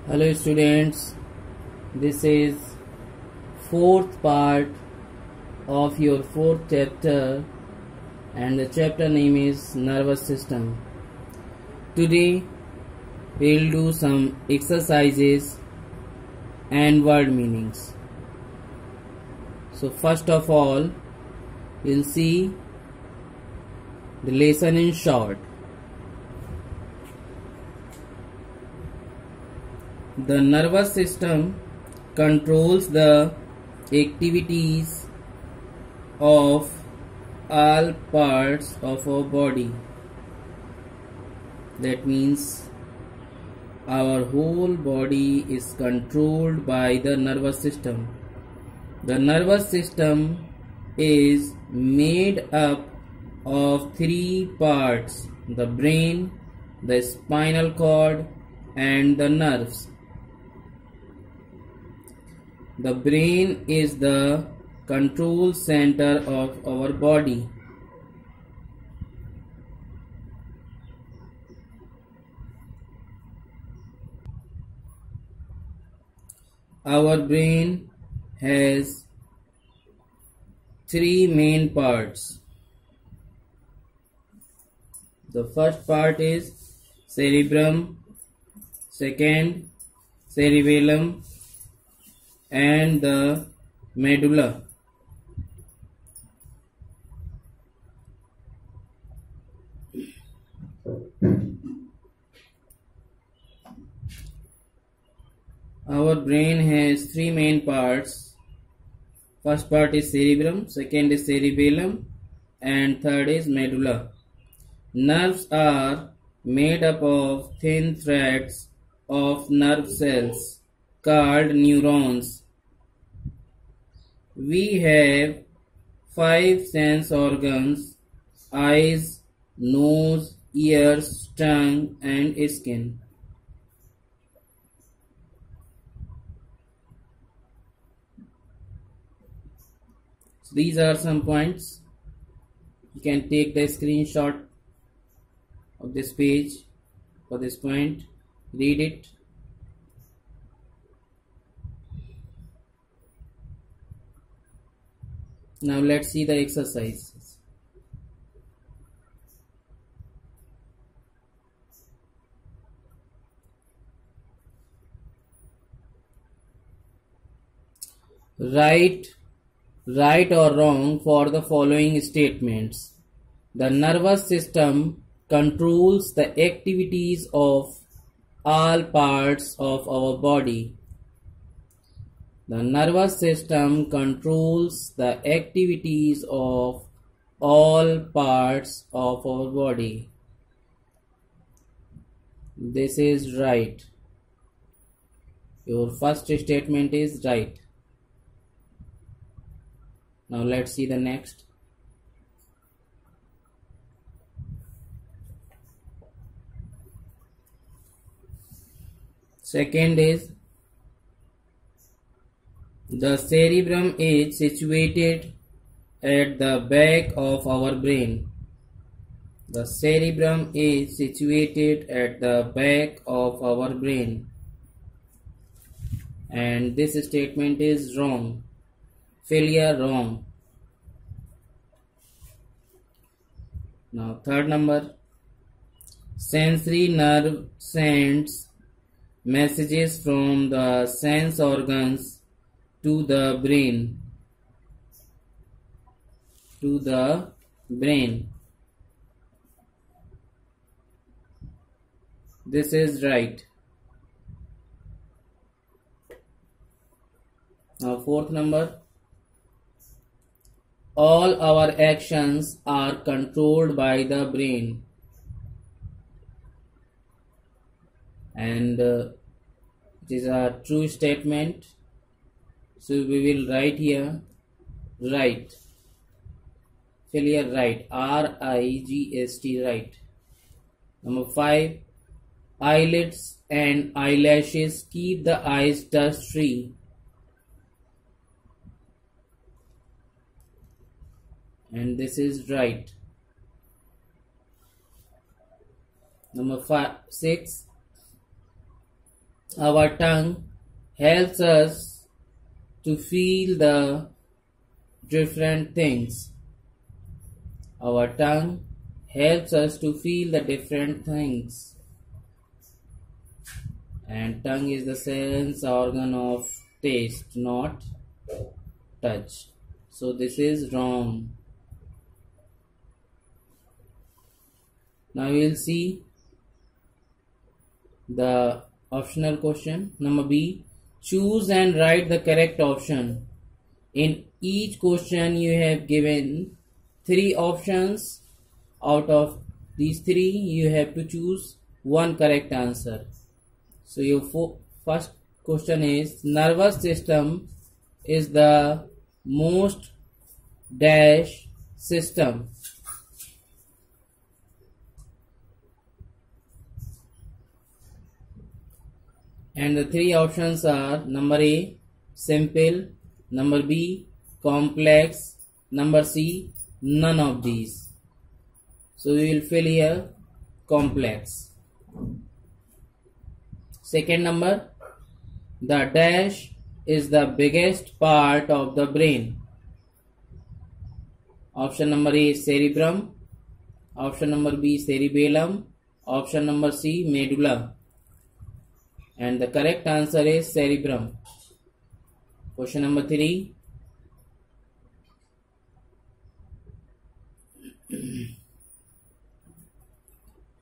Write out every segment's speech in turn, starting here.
Hello students, this is fourth part of your fourth chapter and the chapter name is nervous system. Today we will do some exercises and word meanings. So first of all we will see the lesson in short. The nervous system controls the activities of all parts of our body. That means our whole body is controlled by the nervous system. The nervous system is made up of three parts: the brain, the spinal cord, and the nerves. The brain is the control center of our body. Our brain has three main parts. The first part is cerebrum, second cerebellum, and the medulla. Our brain has three main parts. First part is cerebrum, second is cerebellum, and third is medulla. Nerves are made up of thin threads of nerve cells called neurons. We have 5 sense organs: eyes, nose, ears, tongue, and skin. So these are some points. You can take the screenshot of this page for this point, read it. Now let's see the exercises. Write right or wrong for the following statements. The nervous system controls the activities of all parts of our body. The nervous system controls the activities of all parts of our body. This is right. Your first statement is right. Now let's see the next. Second is, the cerebrum is situated at the back of our brain. The cerebrum is situated at the back of our brain. And this statement is wrong. Failure, wrong. Now third number. Sensory nerve sends messages from the sense organs to the brain. This is right. Now fourth number. All our actions are controlled by the brain. And it is a true statement. So we will write here right. Failure, right. R-I-G-S-T, right. Number 5. Eyelids and eyelashes keep the eyes dust free. And this is right. Number 6. Our tongue helps us to feel the different things. Our tongue helps us to feel the different things. And tongue is the sense organ of taste, not touch. So this is wrong. Now we will see the optional question. Number B. Choose and write the correct option. In each question you have given 3 options. Out of these 3 you have to choose one correct answer. So your first question is, nervous system is the most dash system. And the 3 options are: number A, simple; number B, complex; number C, none of these. So we will fill here complex. Second number, the dash is the biggest part of the brain. Option number A, cerebrum; option number B, cerebellum; option number C, medulla. And the correct answer is cerebrum. Question number 3.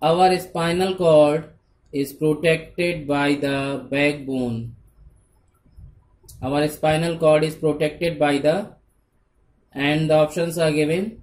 Our spinal cord is protected by the backbone. Our spinal cord is protected by the, and the options are given: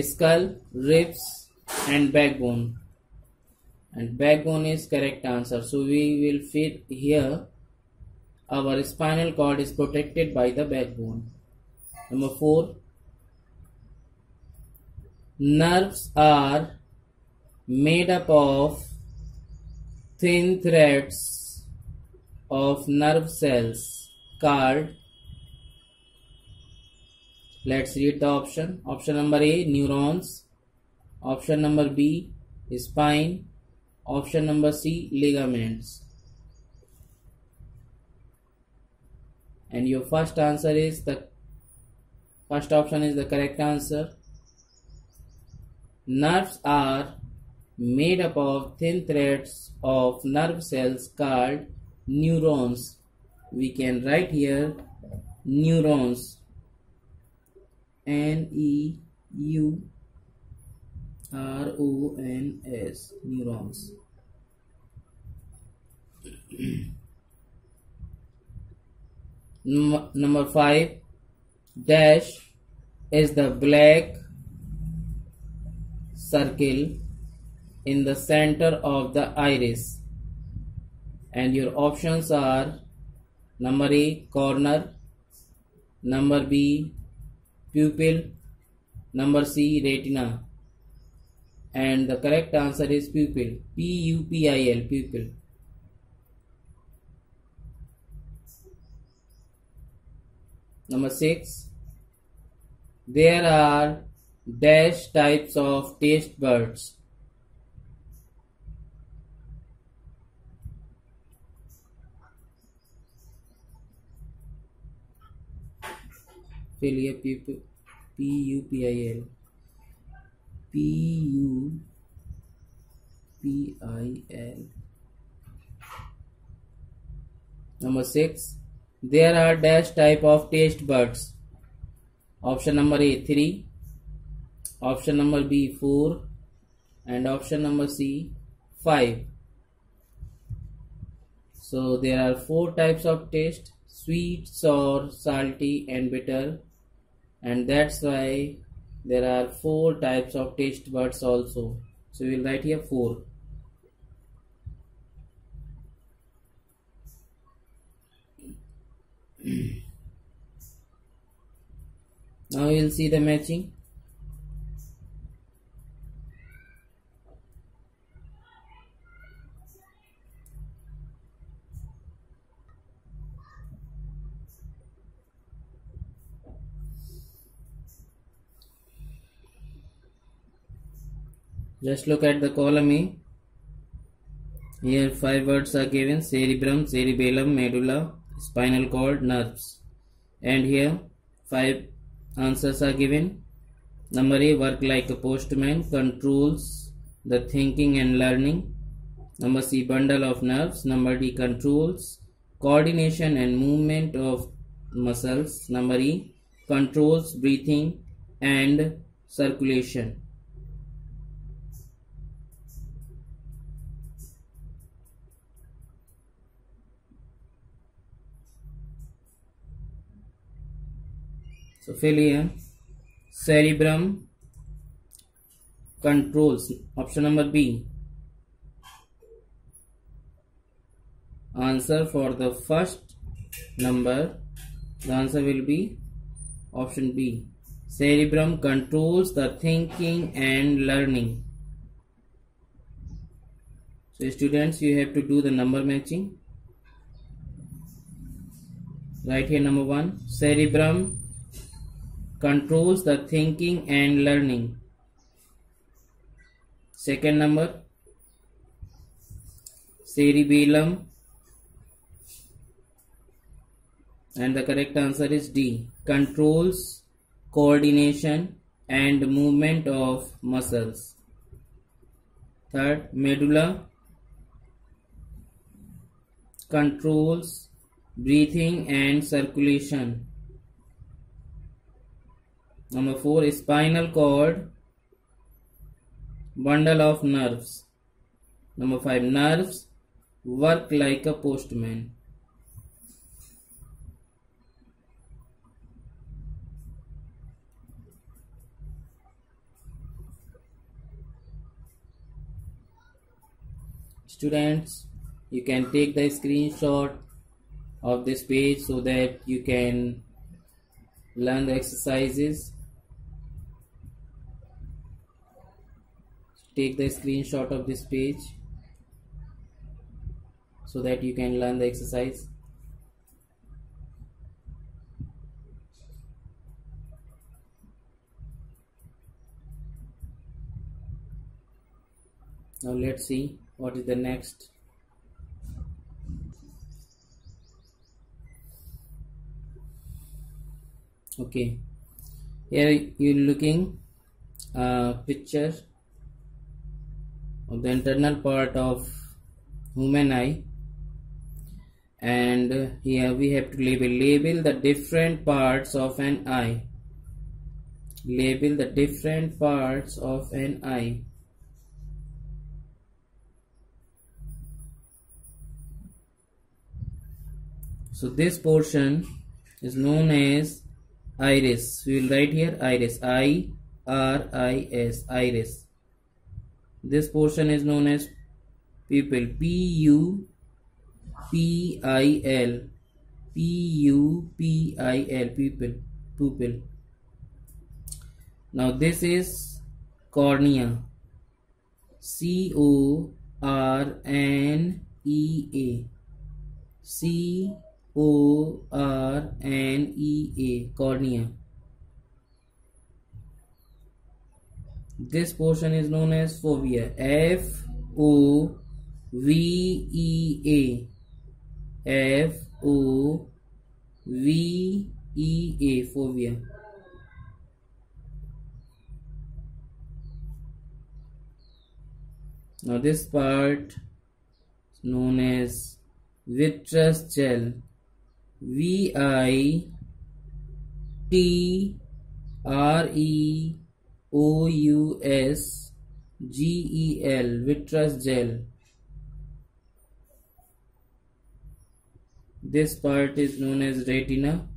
skull, ribs and backbone. And backbone is correct answer. So we will fit here, our spinal cord is protected by the backbone. Number 4. Nerves are made up of thin threads of nerve cells called, let's read the option. Option number A, neurons; option number B, spine; option number C, ligaments. And your first answer is the first option is the correct answer. Nerves are made up of thin threads of nerve cells called neurons. We can write here neurons. Neurons. Neurons. Number 5. Dash is the black circle in the center of the iris. And your options are: number A, corner; number B, pupil; number C, retina. And the correct answer is pupil. P-U-P-I-L, pupil. Number 6. There are dash types of taste buds. Fill here pupil. P-U-P-I-L. P-U-P-I-L. Number 6. There are dash type of taste buds. Option number A, 3; option number B, 4; and option number C, 5. So there are 4 types of taste: sweet, sour, salty and bitter. And that's why there are 4 types of taste buds also. So we will write here 4. Now we will see the matching. Just look at the column A. Here 5 words are given: cerebrum, cerebellum, medulla, spinal cord, nerves. And here 5 answers are given. Number A, work like a postman, controls the thinking and learning. Number C, bundle of nerves. Number D, controls coordination and movement of muscles. Number E, controls breathing and circulation. So fill here. Cerebrum controls. Option number B. Answer for the first number, the answer will be option B. Cerebrum controls the thinking and learning. So students, you have to do the number matching. Right here, number 1, cerebrum controls the thinking and learning. Second number, cerebellum, and the correct answer is D, controls coordination and movement of muscles. Third, medulla controls breathing and circulation. Number 4, spinal cord, bundle of nerves. Number 5, nerves work like a postman. Students, you can take the screenshot of this page so that you can learn the exercises. Take the screenshot of this page so that you can learn the exercise. Now let's see what is the next. Okay, here you're looking a picture of the internal part of human eye, and here we have to label the different parts of an eye. Label the different parts of an eye. So this portion is known as iris. We will write here iris, I-R-I-S, iris. This portion is known as pupil, P-U-P-I-L, P-U-P-I-L, pupil. Now this is cornea, C-O-R-N-E-A, C-O-R-N-E-A, cornea. This portion is known as fovea, F-O-V-E-A, F-O-V-E-A, fovea. Now this part is known as vitreous gel, V-I-T-R-E-O-U-S-G-E-L, vitreous gel. This part is known as retina,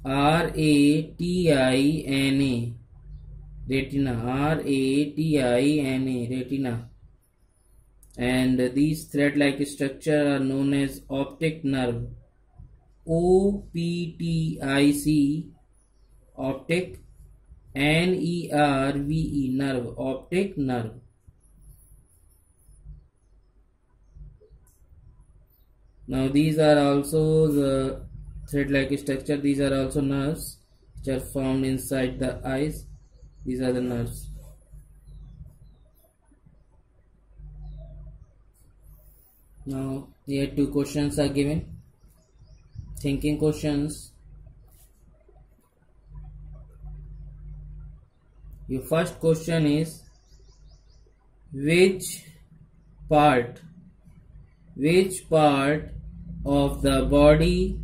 R-A-T-I-N-A, retina, R-A-T-I-N-A, retina. And these thread-like structure are known as optic nerve, O-P-T-I-C, optic, N-E-R-V-E, nerve, optic nerve. Now these are also the thread-like structure. These are also nerves which are found inside the eyes. These are the nerves. Now here two questions are given, thinking questions. Your first question is, which part of the body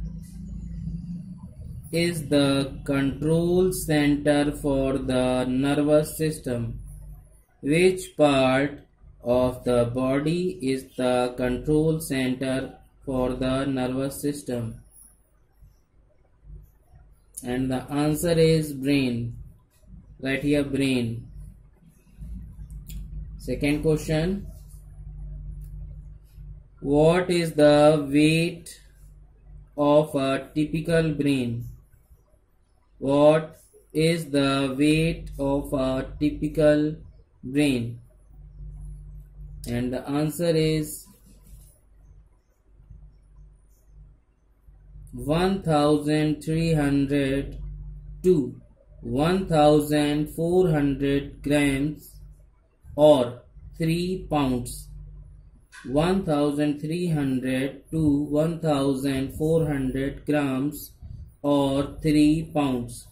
is the control center for the nervous system? Which part of the body is the control center for the nervous system? And the answer is brain. Right here, brain. Second question, what is the weight of a typical brain? What is the weight of a typical brain? And the answer is 1300 to 1400 grams or 3 pounds. 1300 to 1400 grams or 3 pounds.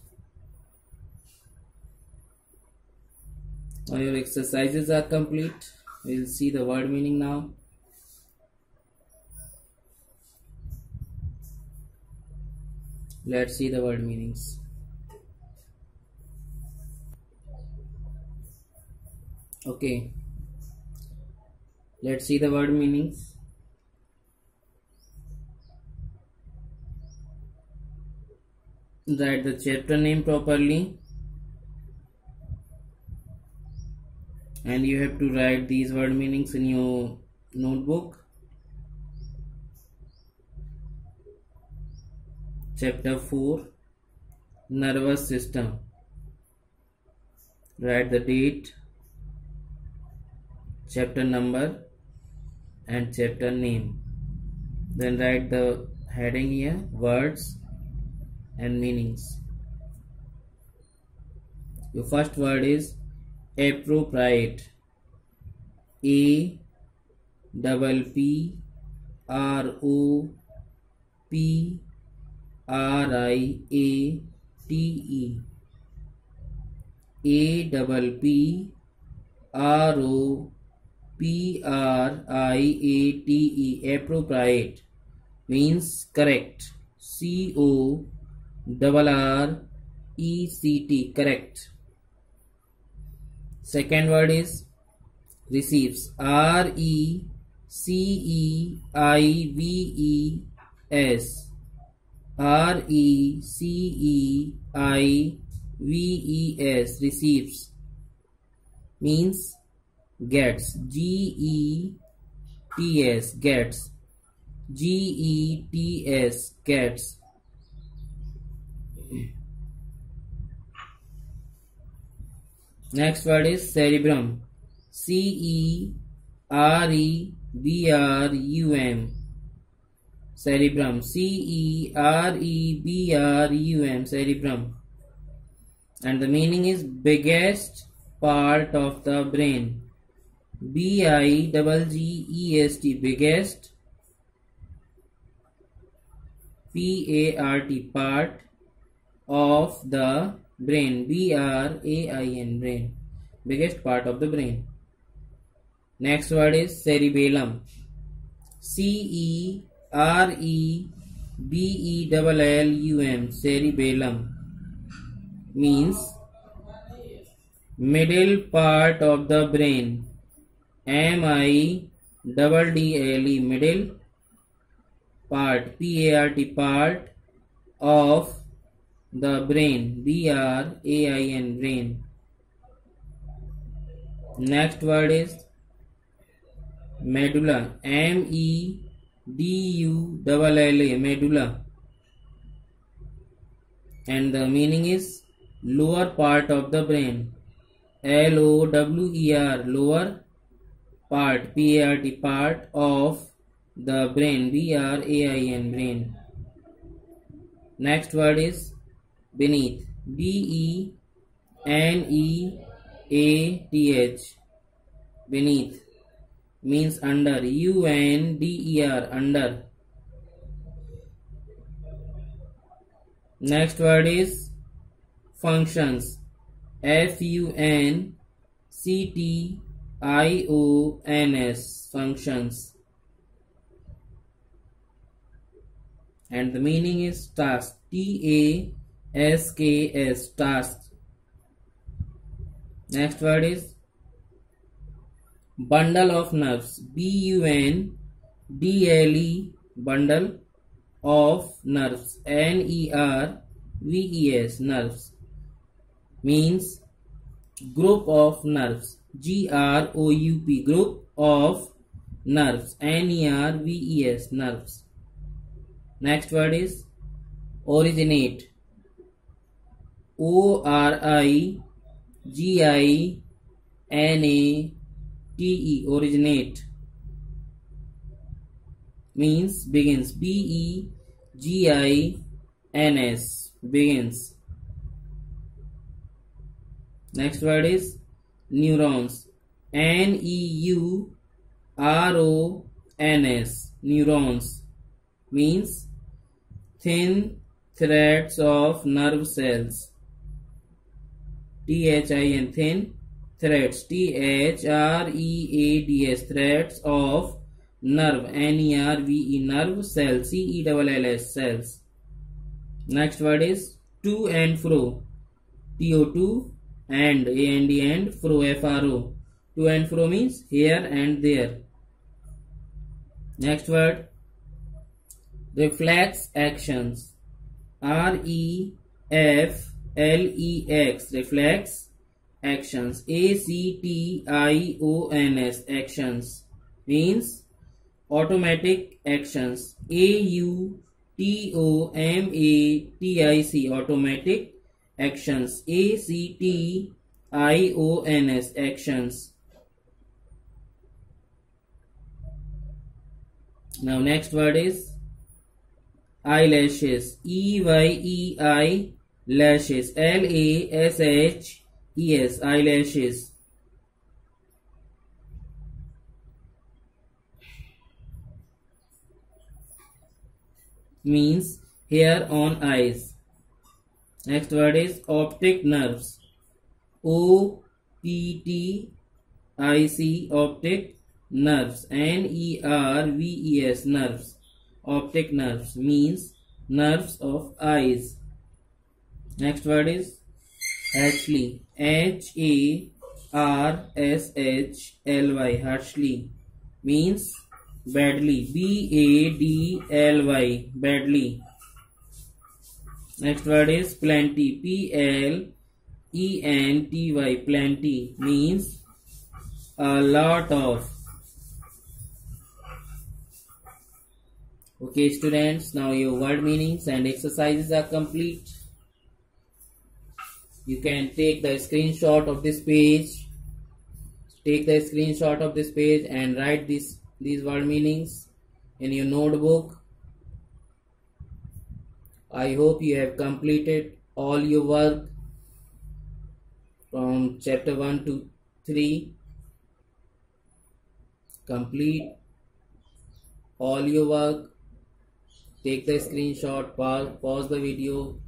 Now your exercises are complete. We'll see the word meaning now. Let's see the word meanings. Okay, let's see the word meanings. Write the chapter name properly, and you have to write these word meanings in your notebook. Chapter 4, nervous system. Write the date, chapter number and chapter name. Then write the heading here, words and meanings. Your first word is appropriate. A double P R O P R I A T E. A double P R O P R I A T E. Appropriate means correct. CORRECT. Correct. Second word is receives. RECEIVES. RECEIVES. Receives means gets. GETS. Gets. GETS. Gets. Next word is cerebrum. CEREBRUM. Cerebrum. CEREBRUM. Cerebrum. And the meaning is biggest part of the brain. BIGGEST. Biggest. PART. Part of the brain. BRAIN. Brain. Biggest part of the brain. Next word is cerebellum. CEREBELLUM. Cerebellum means middle part of the brain. MIDDLE. Middle part. PART. Part of the brain. BRAIN. Brain. Next word is medulla. MEDULLA. Medulla. And the meaning is lower part of the brain. LOWER. Lower part. PART. Part of the brain. BRAIN. Brain. Next word is beneath. BENEATH. Beneath means under. UNDER, under. Next word is functions. FUNCTIONS, functions. And the meaning is task. TASKS, task. Next word is bundle of nerves. BUNDLE, bundle of nerves. NERVES, nerves, means group of nerves. GROUP, group of nerves. NERVES, nerves. Next word is originate. ORIGINATE, originate, means begins. BEGINS, begins. Next word is neurons. NEURONS, neurons, means thin threads of nerve cells. THIN, thin threads. THREADS, threads of nerve. NERVE, nerve cells. CELLS, cells. Next word is to and fro. TO2 and AND and fro, FRO. To and fro means here and there. Next word reflex actions. REFLEX, reflex actions. ACTIONS, actions, means automatic actions. AUTOMATIC, automatic actions. ACTIONS, actions. Now next word is eyelashes. EYEI, lashes. LASHES, eyelashes, means hair on eyes. Next word is optic nerves. OPTIC, optic nerves. NERVES, nerves. Optic nerves means nerves of eyes. Next word is Harshly. HARSHLY, harshly, means badly. BADLY, badly. Next word is plenty. PLENTY, plenty, means a lot of. Okay students, now your word meanings and exercises are complete. You can take the screenshot of this page. Take the screenshot of this page and write these word meanings in your notebook. I hope you have completed all your work from chapter 1 to 3. Complete all your work. Take the screenshot, pause the video.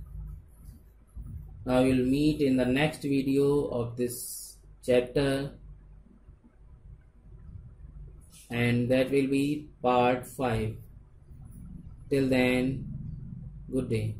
I will meet in the next video of this chapter, and that will be part 5. Till then, good day.